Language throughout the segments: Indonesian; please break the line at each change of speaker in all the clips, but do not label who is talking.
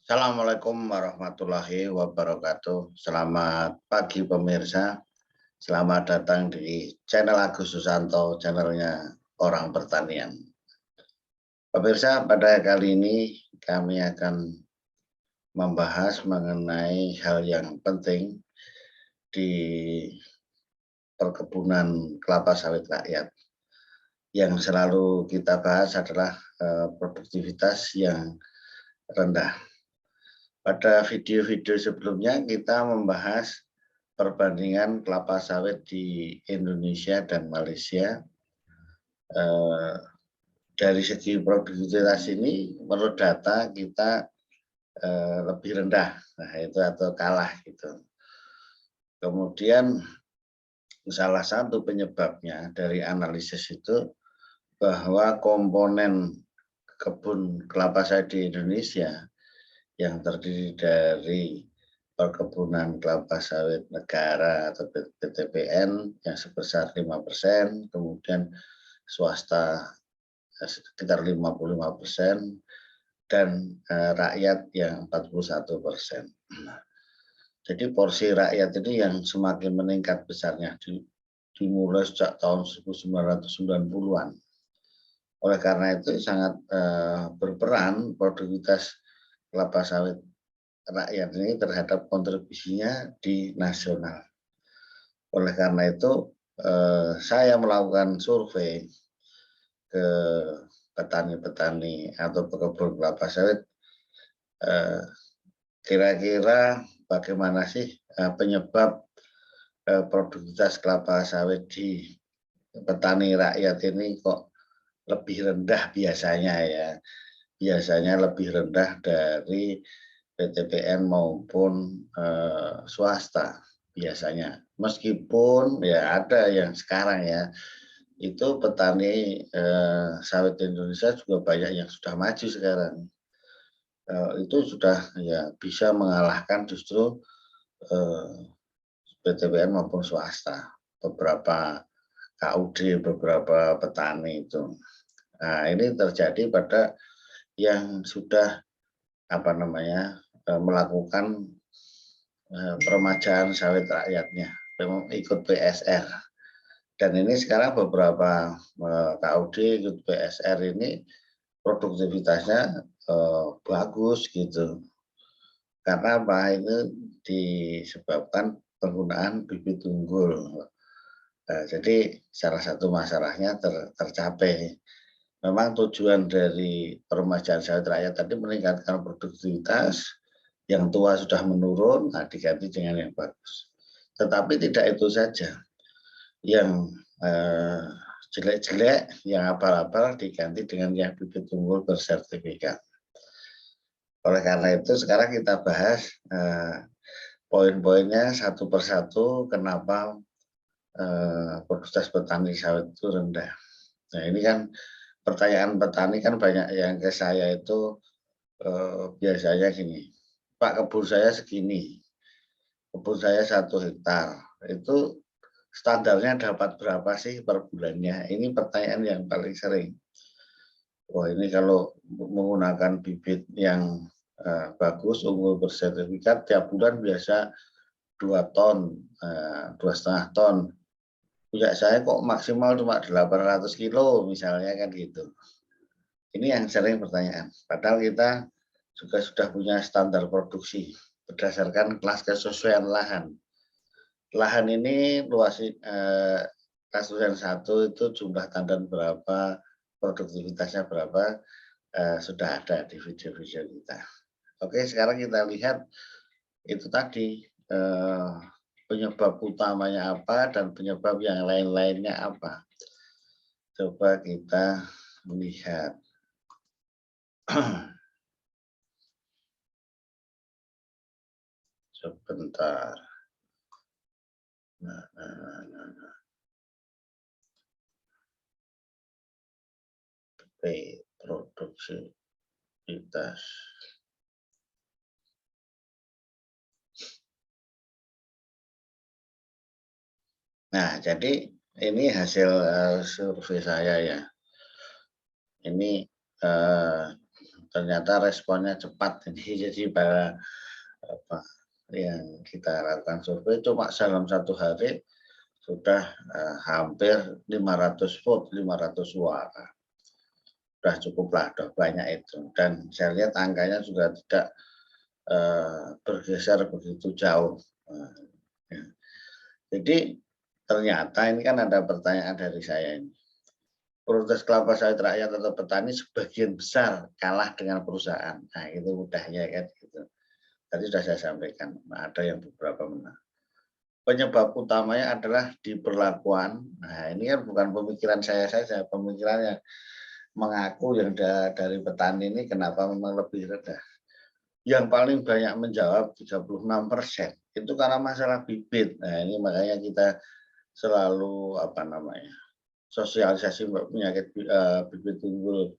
Assalamualaikum warahmatullahi wabarakatuh. Selamat pagi pemirsa. Selamat datang di channel Agus Susanto, channelnya Orang Pertanian. Pemirsa, pada kali ini kami akan membahas mengenai hal yang penting di perkebunan kelapa sawit rakyat. Yang selalu kita bahas adalah produktivitas yang rendah. Pada video-video sebelumnya kita membahas perbandingan kelapa sawit di Indonesia dan Malaysia. Dari segi produktivitas ini menurut data kita lebih rendah, nah itu atau kalah gitu. Kemudian salah satu penyebabnya dari analisis itu bahwa komponen kebun kelapa sawit di Indonesia yang terdiri dari perkebunan kelapa sawit negara atau PTPN yang sebesar 5%, kemudian swasta sekitar 55%, dan rakyat yang 41%. Jadi porsi rakyat ini yang semakin meningkat besarnya dimulai sejak tahun 1990-an. Oleh karena itu sangat berperan produktivitas kelapa sawit rakyat ini terhadap kontribusinya di nasional. Oleh karena itu saya melakukan survei ke petani-petani atau pekebun kelapa sawit, kira-kira bagaimana sih penyebab produktivitas kelapa sawit di petani rakyat ini kok lebih rendah biasanya ya. Biasanya lebih rendah dari PTPN maupun swasta biasanya. Meskipun ya ada yang sekarang ya, itu petani sawit Indonesia juga banyak yang sudah maju sekarang. Itu sudah ya bisa mengalahkan justru PTPN maupun swasta. Beberapa KUD, beberapa petani itu. Nah, ini terjadi pada yang sudah melakukan peremajaan sawit rakyatnya, ikut PSR. Dan ini sekarang beberapa KUD ikut PSR ini produktivitasnya bagus gitu. Karena apa? Ini disebabkan penggunaan bibit unggul. Jadi salah satu masalahnya tercapai. Memang tujuan dari peremajaan sawit rakyat tadi meningkatkan produktivitas, yang tua sudah menurun, nah diganti dengan yang bagus. Tetapi tidak itu saja, yang jelek-jelek, yang abal-abal diganti dengan yang bibit unggul bersertifikat. Oleh karena itu sekarang kita bahas poin-poinnya satu persatu kenapa produktivitas petani sawit itu rendah. Nah ini kan pertanyaan petani kan banyak yang ke saya itu biasanya gini, Pak, kebun saya segini, kebun saya 1 hektar, itu standarnya dapat berapa sih per bulannya? Ini pertanyaan yang paling sering. Wah, ini kalau menggunakan bibit yang bagus, unggul bersertifikat, tiap bulan biasa 2 ton, 2,5 ton. Punya saya kok maksimal cuma 800 kilo misalnya kan gitu. Ini yang sering pertanyaan. Padahal kita juga sudah punya standar produksi berdasarkan kelas kesesuaian lahan. Lahan ini luas kesesuaian 1 itu jumlah tandan berapa, produktivitasnya berapa, sudah ada di video-video kita. Oke, sekarang kita lihat itu tadi penyebab utamanya apa dan penyebab yang lain-lainnya apa. Coba kita melihat. Sebentar. Nah. Produktivitas. Nah, jadi ini hasil survei saya ya. Ini ternyata responnya cepat ini. Jadi para apa yang kita lakukan survei cuma dalam 1 hari sudah hampir 500 vote, 500 suara. Sudah cukuplah, sudah banyak itu. Dan saya lihat angkanya juga tidak bergeser begitu jauh. Ya. Jadi ternyata ini kan ada pertanyaan dari saya ini. Produksi kelapa sawit rakyat atau petani sebagian besar kalah dengan perusahaan. Nah itu mudahnya kan gitu. Tadi sudah saya sampaikan, ada yang beberapa menang. Penyebab utamanya adalah di perlakuan. Nah ini kan bukan pemikiran saya saja, pemikirannya mengaku yang dari petani ini kenapa memang lebih rendah. Yang paling banyak menjawab 36% itu karena masalah bibit. Nah ini makanya kita selalu sosialisasi penyakit bibit unggul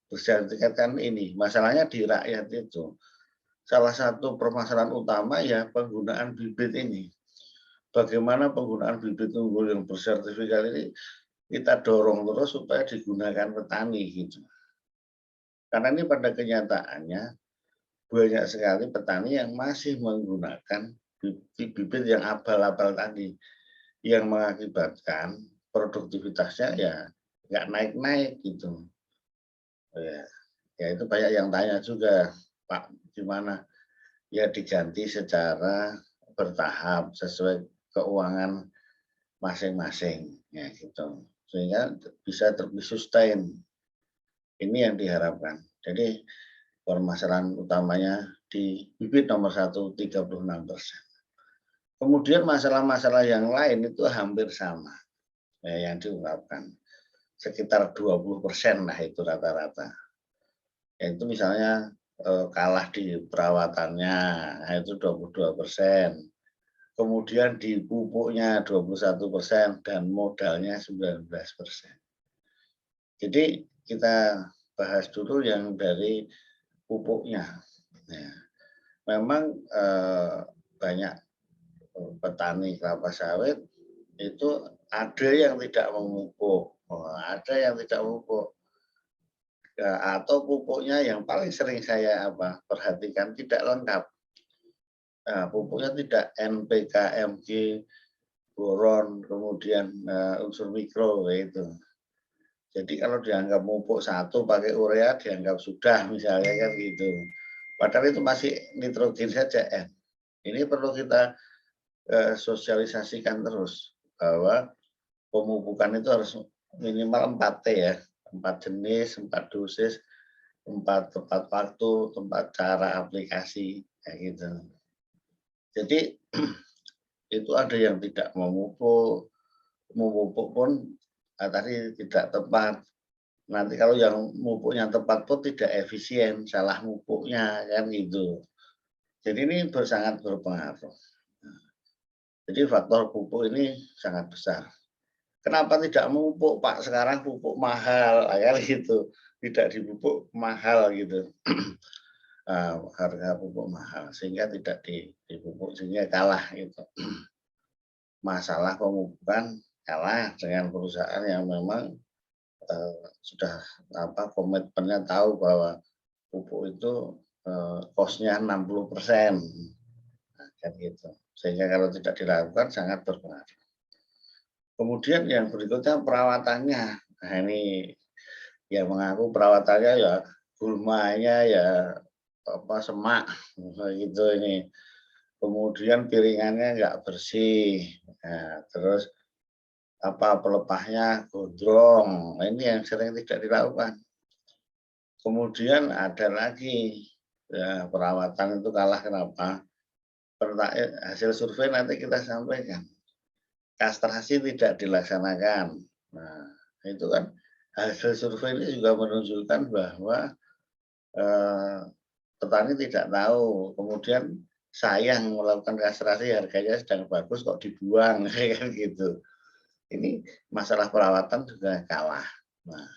bersertifikat kan ini. Masalahnya di rakyat itu. Salah satu permasalahan utama ya penggunaan bibit ini. Bagaimana penggunaan bibit unggul yang bersertifikat ini kita dorong terus supaya digunakan petani gitu. Karena ini pada kenyataannya banyak sekali petani yang masih menggunakan bibit yang abal-abal tadi, yang mengakibatkan produktivitasnya ya nggak naik-naik gitu. Ya itu banyak yang tanya juga, Pak, gimana? Ya diganti secara bertahap sesuai keuangan masing-masing, ya gitu. Sehingga bisa sustain. Ini yang diharapkan. Jadi permasalahan utamanya di bibit nomor 1, 36%. Kemudian masalah-masalah yang lain itu hampir sama ya, yang diungkapkan. Sekitar 20% lah itu rata-rata. Yaitu misalnya kalah di perawatannya, nah itu 22%. Kemudian di pupuknya 21% dan modalnya 19%. Jadi kita bahas dulu yang dari pupuknya. Ya, memang banyak petani kelapa sawit itu ada yang tidak memupuk, ada yang tidak memupuk. Atau pupuknya yang paling sering saya perhatikan tidak lengkap. Nah, pupuknya tidak NPK, Mg, boron, kemudian unsur mikro itu. Jadi kalau dianggap pupuk satu pakai urea dianggap sudah misalnya kan gitu. Padahal itu masih nitrogen saja. Ini perlu kita sosialisasikan terus bahwa pemupukan itu harus minimal 4T ya, 4 jenis, 4 dosis, 4 tepat waktu, tempat cara aplikasi kayak gitu. Jadi itu ada yang tidak memupuk pun tadi tidak tepat. Nanti kalau yang mupuknya tepat pun tidak efisien, salah mupuknya kan gitu. Jadi ini sangat berpengaruh. Jadi faktor pupuk ini sangat besar. Kenapa tidak memupuk Pak? Sekarang pupuk mahal, kan gitu. Tidak dipupuk mahal gitu. Harga pupuk mahal sehingga tidak dipupuk sehingga kalah gitu. Masalah pemupukan kalah dengan perusahaan yang memang sudah komitmennya tahu bahwa pupuk itu cost-nya 60%. Nah, kan gitu. Sehingga kalau tidak dilakukan sangat berpengaruh. Kemudian yang berikutnya perawatannya. Nah ini yang mengaku perawatannya ya gulmanya ya semak gitu ini. Kemudian piringannya nggak bersih. Nah, terus pelepahnya gondrong. Nah, ini yang sering tidak dilakukan. Kemudian ada lagi ya, perawatan itu kalah kenapa? Hasil survei nanti kita sampaikan. Kastrasi tidak dilaksanakan. Nah, itu kan hasil survei ini juga menunjukkan bahwa petani tidak tahu. Kemudian sayang melakukan kastrasi, harganya sedang bagus kok dibuang kayak gitu. Ini masalah perawatan juga kalah. Nah,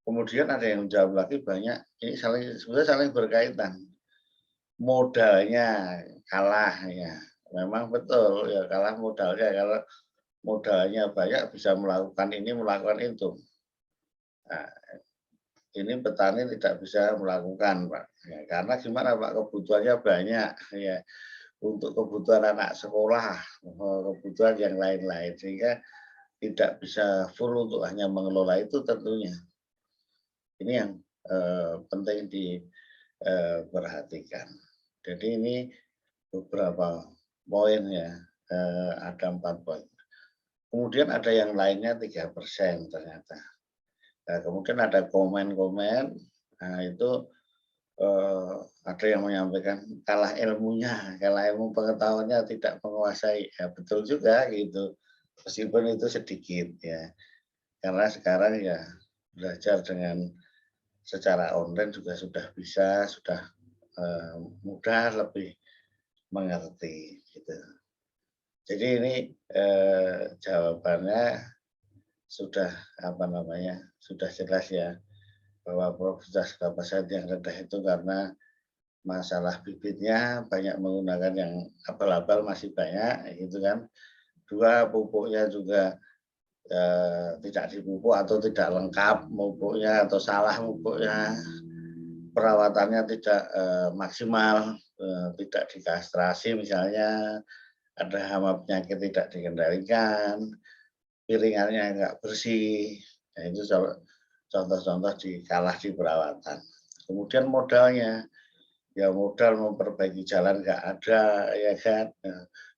kemudian ada yang menjawab lagi banyak. Ini sebenarnya saling berkaitan. Modalnya kalah ya. Memang betul ya kalah modalnya. Kalau modalnya banyak bisa melakukan ini melakukan itu. Nah, ini petani tidak bisa melakukan, Pak. Ya, karena gimana, Pak, kebutuhannya banyak, ya, untuk kebutuhan anak sekolah, kebutuhan yang lain-lain, sehingga tidak bisa full untuk hanya mengelola itu tentunya. Ini yang penting diperhatikan. Jadi ini beberapa poin ya, ada 4 poin. Kemudian ada yang lainnya 3% ternyata. Nah, kemudian ada komen-komen, nah itu ada yang menyampaikan kalah ilmunya, kalah ilmu pengetahuannya tidak menguasai. Ya betul juga gitu, meskipun itu sedikit ya. Karena sekarang ya belajar dengan secara online juga sudah bisa, sudah mudah, lebih mengerti gitu. Jadi ini jawabannya sudah apa namanya, sudah jelas ya bahwa produktivitas kelapa sawit yang rendah itu karena masalah bibitnya banyak menggunakan yang abal-abal masih banyak gitu kan. 2 pupuknya juga tidak dipupuk atau tidak lengkap pupuknya atau salah pupuknya. Perawatannya tidak maksimal, tidak dikastrasi misalnya, ada hama penyakit tidak dikendalikan, piringannya nggak bersih. Nah itu contoh-contoh kalah di perawatan. Kemudian modalnya, ya modal memperbaiki jalan nggak ada, ya kan,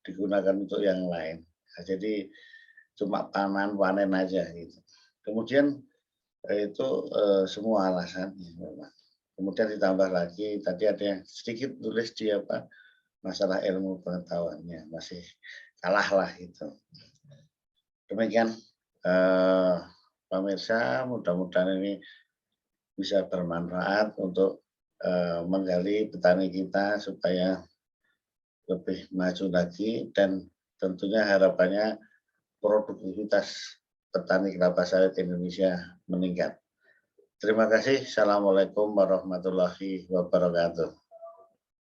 digunakan untuk yang lain. Nah, jadi cuma panen aja gitu. Kemudian itu semua alasannya memang. Kemudian ditambah lagi tadi ada yang sedikit tulis di apa, masalah ilmu pengetahuannya masih kalah lah gitu. Demikian, pemirsa, mudah-mudahan ini bisa bermanfaat untuk menggali petani kita supaya lebih maju lagi dan tentunya harapannya produktivitas petani kelapa sawit Indonesia meningkat. Terima kasih. Assalamualaikum warahmatullahi wabarakatuh.